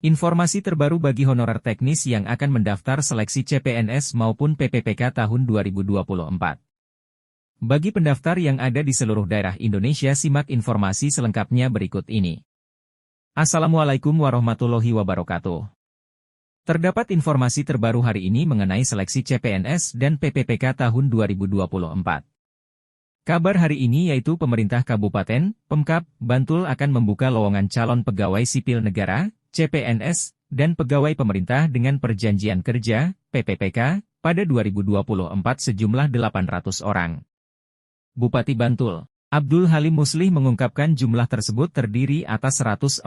Informasi terbaru bagi honorer teknis yang akan mendaftar seleksi CPNS maupun PPPK tahun 2024. Bagi pendaftar yang ada di seluruh daerah Indonesia, simak informasi selengkapnya berikut ini. Assalamualaikum warahmatullahi wabarakatuh. Terdapat informasi terbaru hari ini mengenai seleksi CPNS dan PPPK tahun 2024. Kabar hari ini yaitu pemerintah Kabupaten, Pemkab, Bantul akan membuka lowongan calon pegawai sipil negara, CPNS, dan pegawai pemerintah dengan perjanjian kerja, PPPK, pada 2024 sejumlah 800 orang. Bupati Bantul, Abdul Halim Muslih mengungkapkan jumlah tersebut terdiri atas 114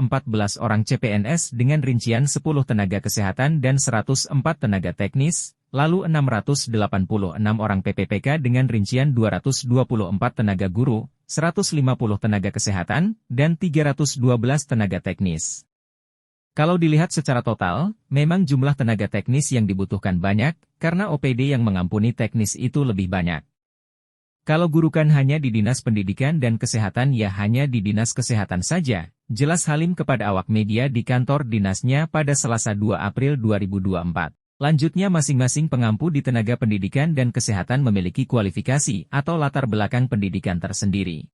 orang CPNS dengan rincian 10 tenaga kesehatan dan 104 tenaga teknis, lalu 686 orang PPPK dengan rincian 224 tenaga guru, 150 tenaga kesehatan, dan 312 tenaga teknis. Kalau dilihat secara total, memang jumlah tenaga teknis yang dibutuhkan banyak, karena OPD yang mengampuni teknis itu lebih banyak. Kalau guru kan hanya di Dinas Pendidikan dan Kesehatan, ya hanya di Dinas Kesehatan saja, jelas Halim kepada awak media di kantor dinasnya pada Selasa 2 April 2024. Lanjutnya, masing-masing pengampu di tenaga pendidikan dan kesehatan memiliki kualifikasi atau latar belakang pendidikan tersendiri.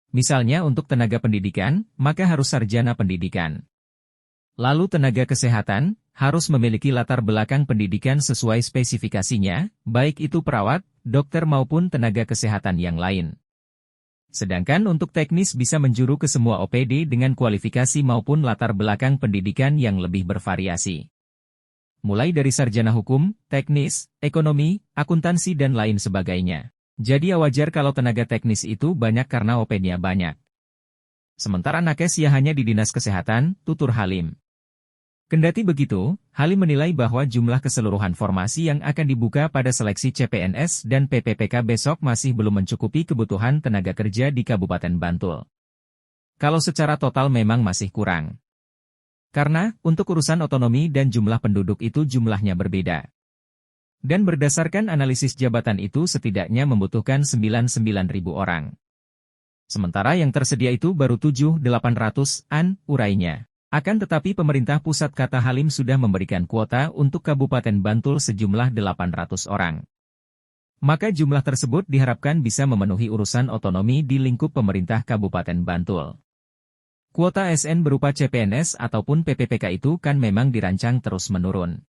Misalnya untuk tenaga pendidikan, maka harus sarjana pendidikan. Lalu tenaga kesehatan, harus memiliki latar belakang pendidikan sesuai spesifikasinya, baik itu perawat, dokter maupun tenaga kesehatan yang lain. Sedangkan untuk teknis bisa menjuru ke semua OPD dengan kualifikasi maupun latar belakang pendidikan yang lebih bervariasi. Mulai dari sarjana hukum, teknis, ekonomi, akuntansi dan lain sebagainya. Jadi wajar kalau tenaga teknis itu banyak karena OPD-nya banyak. Sementara nakes ya hanya di Dinas Kesehatan, tutur Halim. Kendati begitu, Halim menilai bahwa jumlah keseluruhan formasi yang akan dibuka pada seleksi CPNS dan PPPK besok masih belum mencukupi kebutuhan tenaga kerja di Kabupaten Bantul. Kalau secara total memang masih kurang. Karena, untuk urusan otonomi dan jumlah penduduk itu jumlahnya berbeda. Dan berdasarkan analisis jabatan itu setidaknya membutuhkan 99.000 orang. Sementara yang tersedia itu baru 7.800-an, urainya. Akan tetapi pemerintah pusat, kata Halim, sudah memberikan kuota untuk Kabupaten Bantul sejumlah 800 orang. Maka jumlah tersebut diharapkan bisa memenuhi urusan otonomi di lingkup pemerintah Kabupaten Bantul. Kuota SN berupa CPNS ataupun PPPK itu kan memang dirancang terus menurun.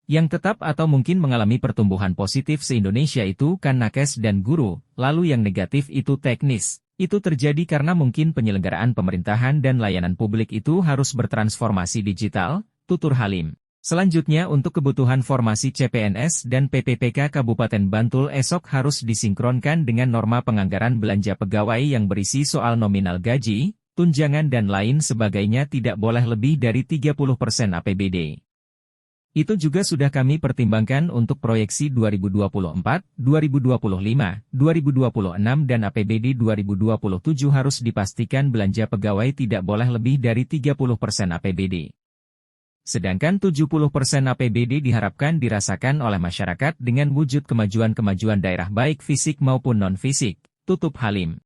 Yang tetap atau mungkin mengalami pertumbuhan positif se-Indonesia itu kan nakes dan guru, lalu yang negatif itu teknis. Itu terjadi karena mungkin penyelenggaraan pemerintahan dan layanan publik itu harus bertransformasi digital, tutur Halim. Selanjutnya untuk kebutuhan formasi CPNS dan PPPK Kabupaten Bantul esok harus disinkronkan dengan norma penganggaran belanja pegawai yang berisi soal nominal gaji, tunjangan dan lain sebagainya tidak boleh lebih dari 30% APBD. Itu juga sudah kami pertimbangkan untuk proyeksi 2024, 2025, 2026 dan APBD 2027 harus dipastikan belanja pegawai tidak boleh lebih dari 30% APBD. Sedangkan 70% APBD diharapkan dirasakan oleh masyarakat dengan wujud kemajuan-kemajuan daerah baik fisik maupun non-fisik, tutup Halim.